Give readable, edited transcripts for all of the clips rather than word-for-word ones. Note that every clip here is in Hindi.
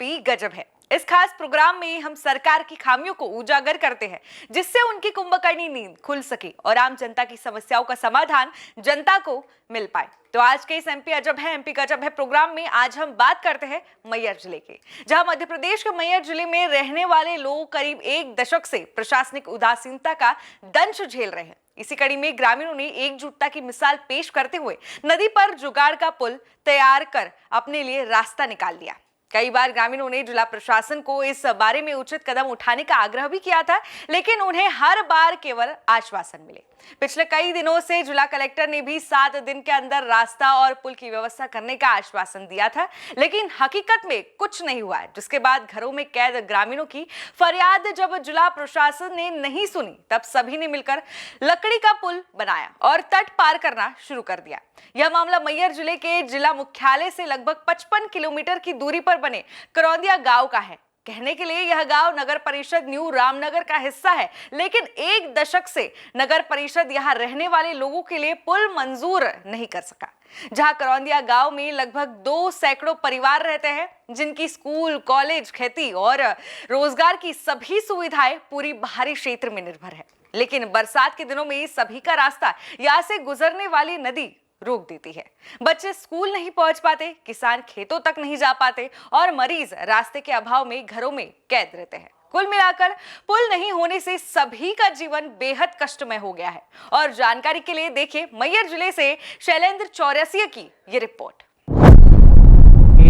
एमपी गजब है। इस खास प्रोग्राम में हम सरकार की खामियों को उजागर करते हैं, जिससे उनकी कुंभकर्णी नींद खुल सके और आम जनता की समस्याओं का समाधान जनता को मिल पाए। तो आज के इस एमपी गजब है प्रोग्राम में आज हम बात करते हैं मैहर जिले के, जहां मध्य प्रदेश के मैहर जिले में रहने वाले लोग करीब एक दशक से प्रशासनिक उदासीनता का दंश झेल रहे हैं। इसी कड़ी में ग्रामीणों ने एकजुटता की मिसाल पेश करते हुए नदी पर जुगाड़ का पुल तैयार कर अपने लिए रास्ता निकाल लिया। कई बार ग्रामीणों ने जिला प्रशासन को इस बारे में उचित कदम उठाने का आग्रह भी किया था, लेकिन उन्हें हर बार केवल आश्वासन मिले। पिछले कई दिनों से जिला कलेक्टर ने भी 7 दिन के अंदर रास्ता और पुल की व्यवस्था करने का आश्वासन दिया था, लेकिन हकीकत में कुछ नहीं हुआ है। जिसके बाद घरों में कैद ग्रामीणों की फरियाद जब जिला प्रशासन ने नहीं सुनी, तब सभी ने मिलकर लकड़ी का पुल बनाया और तट पार करना शुरू कर दिया। यह मामला मैहर जिले के जिला मुख्यालय से लगभग 55 किलोमीटर की दूरी पर बने करौंदिया गांव का है। कहने के लिए यह गांव नगर परिषद न्यू रामनगर का हिस्सा है, लेकिन एक दशक से नगर परिषद यहां रहने वाले लोगों के लिए पुल मंजूर नहीं कर सका। जहां करौंदिया गांव में लगभग 200 परिवार रहते हैं, जिनकी स्कूल, कॉलेज, खेती और रोजगार की सभी सुविधाएं पूरी बाहरी क्षेत्र में निर्भर है। लेकिन बरसात के दिनों में सभी का रास्ता यहां से गुजरने वाली नदी रोक देती है। बच्चे स्कूल नहीं पहुंच पाते, किसान खेतों तक नहीं जा पाते और मरीज रास्ते के अभाव में घरों में कैद रहते हैं। कुल मिलाकर पुल नहीं होने से सभी का जीवन बेहद कष्टमय हो गया है। और जानकारी के लिए देखिए मैहर जिले से शैलेंद्र चौरसिया की ये रिपोर्ट।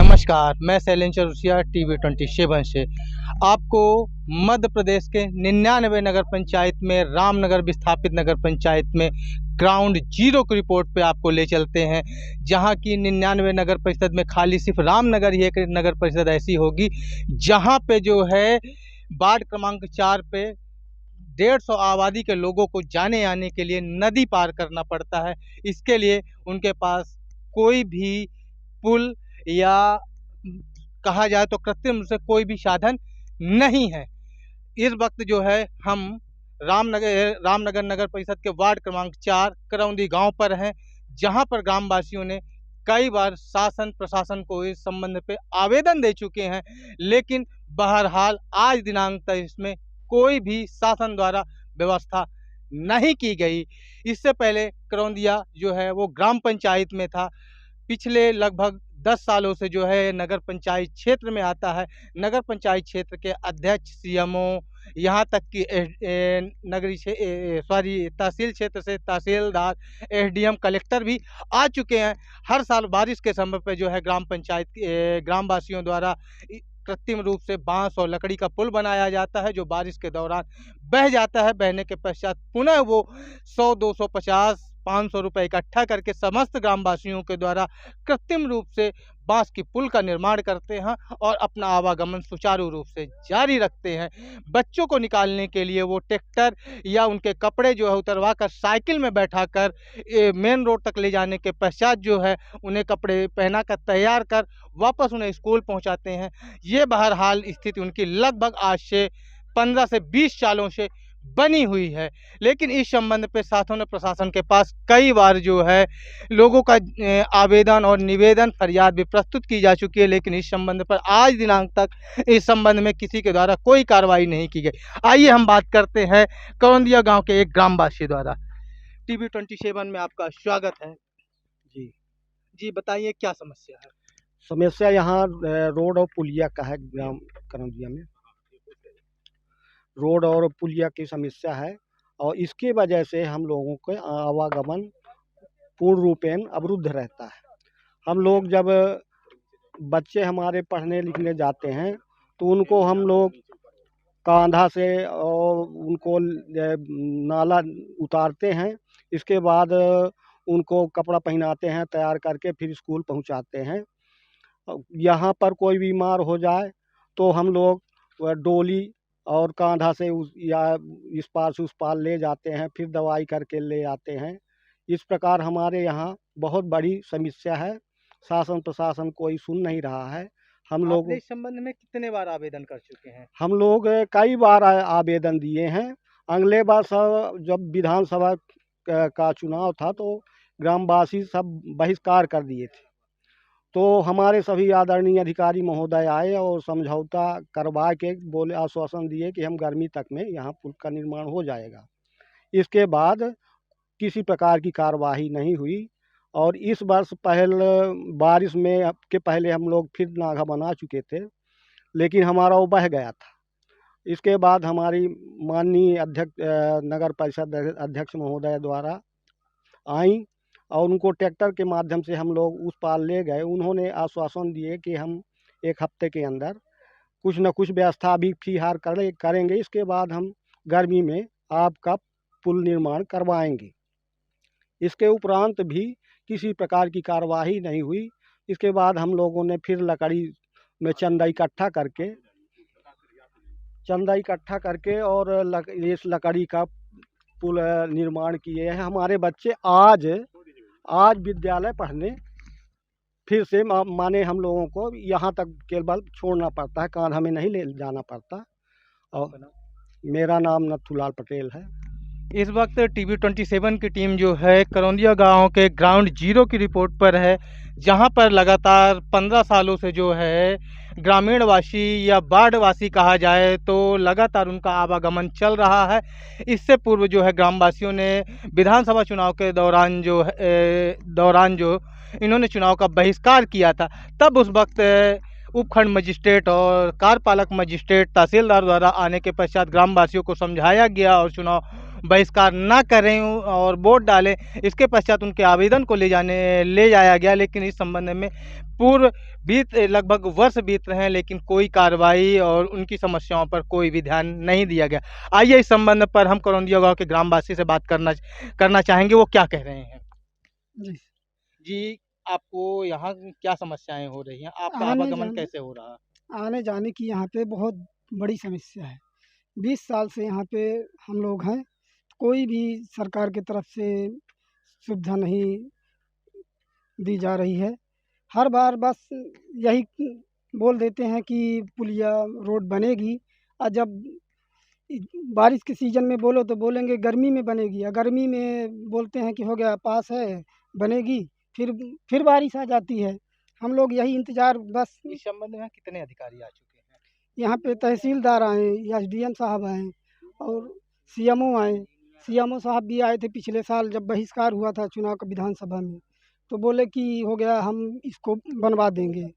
नमस्कार, मैं शैलेंद्र चौरसिया टीवी 27 से आपको मध्य प्रदेश के 99 नगर पंचायत में रामनगर विस्थापित नगर पंचायत में ग्राउंड जीरो की रिपोर्ट पे आपको ले चलते हैं, जहां की 99 नगर परिषद में खाली सिर्फ रामनगर ही एक नगर परिषद ऐसी होगी जहां पे जो है वार्ड क्रमांक 4 पे 150 आबादी के लोगों को जाने आने के लिए नदी पार करना पड़ता है। इसके लिए उनके पास कोई भी पुल या कहा जाए तो कृत्रिम रूप से कोई भी साधन नहीं है। इस वक्त जो है हम रामनगर नगर परिषद के वार्ड क्रमांक 4 करौंदी गांव पर हैं, जहां पर ग्रामवासियों ने कई बार शासन प्रशासन को इस संबंध पे आवेदन दे चुके हैं, लेकिन बहरहाल आज दिनांक तक इसमें कोई भी शासन द्वारा व्यवस्था नहीं की गई। इससे पहले करौंदिया जो है वो ग्राम पंचायत में था। पिछले लगभग 10 सालों से जो है नगर पंचायत क्षेत्र में आता है। नगर पंचायत क्षेत्र के अध्यक्ष, सीएमओ, यहाँ तक कि तहसील क्षेत्र से तहसीलदार, एसडीएम, कलेक्टर भी आ चुके हैं। हर साल बारिश के समय पे जो है ग्राम पंचायत ग्रामवासियों द्वारा कृत्रिम रूप से बांस और लकड़ी का पुल बनाया जाता है, जो बारिश के दौरान बह जाता है। बहने के पश्चात पुनः वो 100, 250, 500 रुपये इकट्ठा करके समस्त ग्रामवासियों के द्वारा कृत्रिम रूप से बांस की पुल का निर्माण करते हैं और अपना आवागमन सुचारू रूप से जारी रखते हैं। बच्चों को निकालने के लिए वो ट्रैक्टर या उनके कपड़े जो है उतरवा कर साइकिल में बैठाकर मेन रोड तक ले जाने के पश्चात जो है उन्हें कपड़े पहना कर तैयार कर वापस उन्हें स्कूल पहुंचाते हैं। ये बहरहाल स्थिति उनकी लगभग आज से 15 से 20 सालों से बनी हुई है। लेकिन इस संबंध पे शासन और प्रशासन के पास कई बार जो है लोगों का आवेदन और निवेदन, फरियाद भी प्रस्तुत की जा चुकी है, लेकिन इस संबंध पर आज दिनांक तक इस संबंध में किसी के द्वारा कोई कार्रवाई नहीं की गई। आइए हम बात करते हैं करौंदिया गांव के एक ग्रामवासी द्वारा। टीवी 27 में आपका स्वागत है। जी बताइए क्या समस्या है? समस्या यहाँ रोड और पुलिया का है। ग्राम करौंदिया में रोड और पुलिया की समस्या है और इसकी वजह से हम लोगों के आवागमन पूर्ण रूपेण अवरुद्ध रहता है। हम लोग जब बच्चे हमारे पढ़ने लिखने जाते हैं तो उनको हम लोग कांधा से और उनको नाला उतारते हैं। इसके बाद उनको कपड़ा पहनाते हैं, तैयार करके फिर स्कूल पहुंचाते हैं। यहाँ पर कोई बीमार हो जाए तो हम लोग डोली और कांधा से या इस पार से उस पार ले जाते हैं, फिर दवाई करके ले आते हैं। इस प्रकार हमारे यहाँ बहुत बड़ी समस्या है। शासन प्रशासन कोई सुन नहीं रहा है। हम लोग इस संबंध में कितने बार आवेदन कर चुके हैं? हम लोग कई बार आवेदन दिए हैं। अगले बार सब जब विधानसभा का चुनाव था तो ग्रामवासी सब बहिष्कार कर दिए थे तो हमारे सभी आदरणीय अधिकारी महोदय आए और समझौता करवा के बोले, आश्वासन दिए कि हम गर्मी तक में यहाँ पुल का निर्माण हो जाएगा। इसके बाद किसी प्रकार की कार्यवाही नहीं हुई और इस वर्ष बारिश में के पहले हम लोग फिर नागा बना चुके थे, लेकिन हमारा वो बह गया था। इसके बाद हमारी माननीय नगर परिषद अध्यक्ष महोदय द्वारा आई और उनको ट्रैक्टर के माध्यम से हम लोग उस पार ले गए। उन्होंने आश्वासन दिए कि हम 1 हफ्ते के अंदर कुछ न कुछ व्यवस्था भी फिलहाल करेंगे। इसके बाद हम गर्मी में आपका पुल निर्माण करवाएंगे। इसके उपरांत भी किसी प्रकार की कार्यवाही नहीं हुई। इसके बाद हम लोगों ने फिर लकड़ी में चंदा इकट्ठा करके और इस लकड़ी का पुल निर्माण किए हैं। हमारे बच्चे आज विद्यालय पढ़ने फिर से माने हम लोगों को यहाँ तक केवल छोड़ना पड़ता है, कान्हा में नहीं ले जाना पड़ता। और मेरा नाम नथुलाल पटेल है। इस वक्त टीवी 27 की टीम जो है करौंदिया गांव के ग्राउंड जीरो की रिपोर्ट पर है, जहां पर लगातार 15 सालों से जो है ग्रामीण वासी या बाढ़वासी कहा जाए तो लगातार उनका आवागमन चल रहा है। इससे पूर्व जो है ग्रामवासियों ने विधानसभा चुनाव के दौरान जो इन्होंने चुनाव का बहिष्कार किया था। तब उस वक्त उपखंड मजिस्ट्रेट और कार्यपालक मजिस्ट्रेट तहसीलदार द्वारा आने के पश्चात ग्रामवासियों को समझाया गया और चुनाव बहिष्कार न करें और वोट डालें। इसके पश्चात उनके आवेदन को ले जाया गया, लेकिन इस संबंध में लगभग वर्ष बीत रहे हैं, लेकिन कोई कार्रवाई और उनकी समस्याओं पर कोई भी ध्यान नहीं दिया गया। आइए इस संबंध पर हम करौंदिया गांव के ग्रामवासी से बात करना चाहेंगे, वो क्या कह रहे हैं। जी, आपको यहाँ क्या समस्याएं हो रही हैं? आपका आवागमन कैसे हो रहा है? आने जाने की यहाँ पे बहुत बड़ी समस्या है। 20 साल से यहाँ पे हम लोग हैं, कोई भी सरकार की तरफ से सुविधा नहीं दी जा रही है। हर बार बस यही बोल देते हैं कि पुलिया रोड बनेगी, और जब बारिश के सीज़न में बोलो तो बोलेंगे गर्मी में बनेगी, या गर्मी में बोलते हैं कि हो गया पास है बनेगी, फिर बारिश आ जाती है। हम लोग यही इंतज़ार बस। इस संबंध में कितने अधिकारी आ चुके हैं? यहाँ पे तहसीलदार आए, एसडीएम साहब आए और सीएमओ आए। सीएमओ साहब भी आए थे पिछले साल जब बहिष्कार हुआ था चुनाव का विधानसभा में, तो बोले कि हो गया हम इसको बनवा देंगे।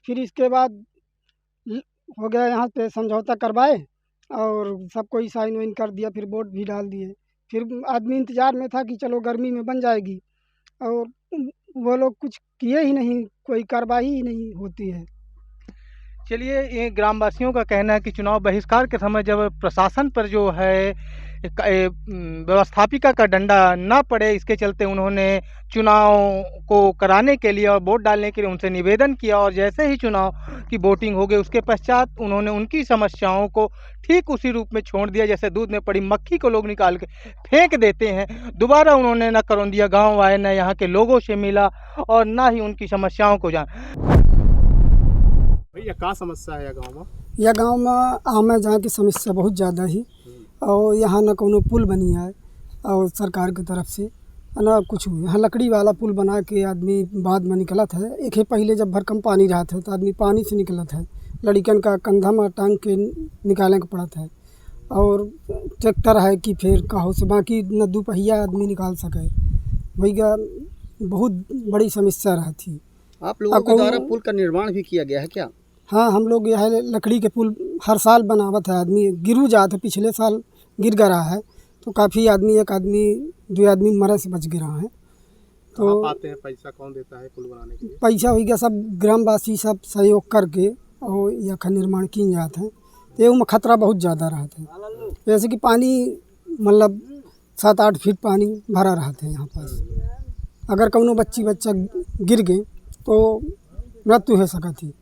फिर इसके बाद हो गया यहाँ पे समझौता करवाए और सबको साइन वाइन कर दिया, फिर वोट भी डाल दिए। फिर आदमी इंतज़ार में था कि चलो गर्मी में बन जाएगी, और वो लोग कुछ किए ही नहीं, कोई कार्रवाई ही नहीं होती है। चलिए, ये ग्रामवासियों का कहना है कि चुनाव बहिष्कार के समय जब प्रशासन पर जो है व्यवस्थापिका का डंडा ना पड़े, इसके चलते उन्होंने चुनाव को कराने के लिए और वोट डालने के लिए उनसे निवेदन किया, और जैसे ही चुनाव की वोटिंग हो गई उसके पश्चात उन्होंने उनकी समस्याओं को ठीक उसी रूप में छोड़ दिया जैसे दूध में पड़ी मक्खी को लोग निकाल के फेंक देते हैं। दोबारा उन्होंने न करौंदिया गाँव आए, न यहाँ के लोगों से मिला और न ही उनकी समस्याओं को जान। भैया क्या समस्या है गाँव में? यह गांव में आमे जहाँ की समस्या बहुत ज़्यादा ही, और यहाँ न कोनो पुल बनी है और सरकार की तरफ से ना कुछ। यहाँ लकड़ी वाला पुल बना के आदमी बाद में निकला था। एक ही पहले जब भरकम पानी रहा था तो आदमी पानी से निकला था, लड़कियन का कंधा में टांग के निकालने का पड़ा था, और ट्रैक्टर है कि फिर कहो से बाकी न दोपहिया आदमी निकाल सके। भैया बहुत बड़ी समस्या रही थी। आप लोगों के द्वारा पुल का निर्माण भी किया गया है क्या? हाँ, हम लोग यह लकड़ी के पुल हर साल बनावत है। आदमी गिरू जाते, पिछले साल गिर गया है तो काफ़ी आदमी, एक आदमी 2 आदमी मरे से बच गिरा है। तो आते हैं, पैसा कौन देता है पुल बनाने के लिए? पैसा हो गया सब ग्रामवासी सब सहयोग करके और यह का निर्माण किए जाते हैं। तो में खतरा बहुत ज़्यादा रहता है, जैसे कि पानी मतलब 7-8 फीट पानी भरा रहता है यहाँ पास। अगर कौनो बच्चा गिर गए तो मृत्यु हो सकती थी।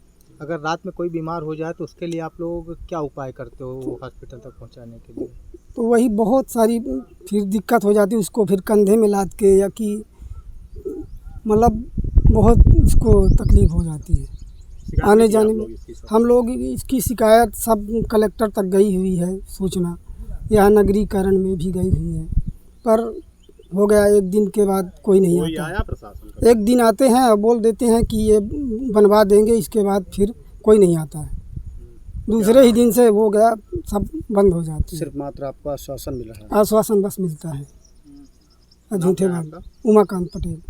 अगर रात में कोई बीमार हो जाए तो उसके लिए आप लोग क्या उपाय करते हो हॉस्पिटल तक पहुंचाने के लिए? तो वही बहुत सारी फिर दिक्कत हो जाती है, उसको फिर कंधे में लाद के, या कि मतलब बहुत उसको तकलीफ़ हो जाती है आने जाने में। हम लोग इसकी शिकायत सब कलेक्टर तक गई हुई है सूचना, यहाँ नगरीकरण में भी गई हुई है, पर हो गया, एक दिन के बाद कोई नहीं कोई आता। आया प्रशासन का? एक दिन आते हैं और बोल देते हैं कि ये बनवा देंगे, इसके बाद फिर कोई नहीं आता है। दूसरे ही दिन से हो गया, सब बंद हो जाते हैं। सिर्फ मात्र आपको आश्वासन मिला है। आश्वासन बस मिलता है और झूठे क्या है बात। आपका? उमाकांत पटेल।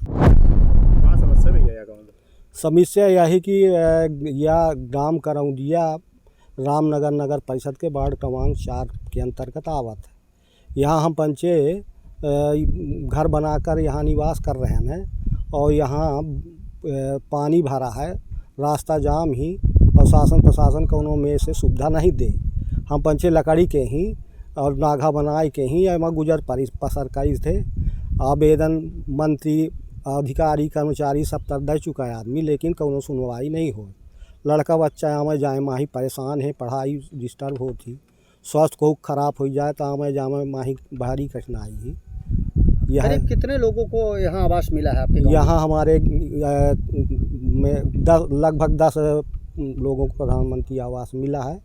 कहाँ समस्या भैया यहाँ गाँव में? समस्या यही कि यह ग्राम करौंदिया रामनगर नगर परिषद के वार्ड क्रमांक 4 के अंतर्गत आवत है। यहाँ हम पंचे घर बनाकर यहाँ निवास कर रहे हैं और यहाँ पानी भरा है, रास्ता जाम ही और शासन प्रशासन कोनो में से सुविधा नहीं दे। हम पंचे लकड़ी के ही और नाघा बनाए के ही एमा गुजर सरकारी थे। आवेदन मंत्री अधिकारी कर्मचारी सब तर दे चुका है आदमी, लेकिन कोनो सुनवाई नहीं हो। लड़का बच्चा आमे जाए माही परेशान है, पढ़ाई डिस्टर्ब होती, स्वास्थ्य को खराब हो जाए तो आमे जामे माही भारी कठिनाई ही। यह करीब कितने लोगों को यहाँ आवास मिला है आपके गाँव में? यहाँ हमारे में लगभग 10 लोगों को प्रधानमंत्री आवास मिला है,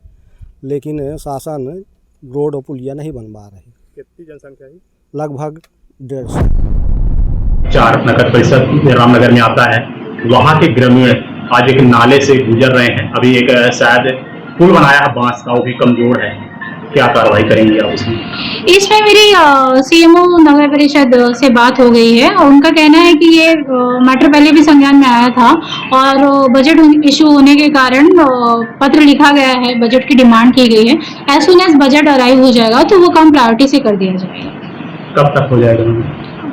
लेकिन शासन रोड और पुलिया नहीं बनवा रही। कितनी जनसंख्या है? लगभग 150। 4 नगर परिषद रामनगर में आता है। वहाँ के ग्रामीण आज एक नाले से गुजर रहे हैं। अभी एक शायद पुल बनाया है बांस का, वो भी कमजोर है। क्या कार्रवाई करेंगे आप उसमें? इसमें मेरी सीएमओ नगर परिषद से बात हो गई है और उनका कहना है कि ये मैटर पहले भी संज्ञान में आया था और बजट इशू होने के कारण पत्र लिखा गया है, बजट की डिमांड की गई है। As soon as budget arrive हो जाएगा तो वो काम प्रायोरिटी से कर दिया जाएगा। कब तक हो जाएगा?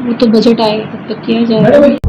वो तो बजट आएगा तब तक किया जाएगा।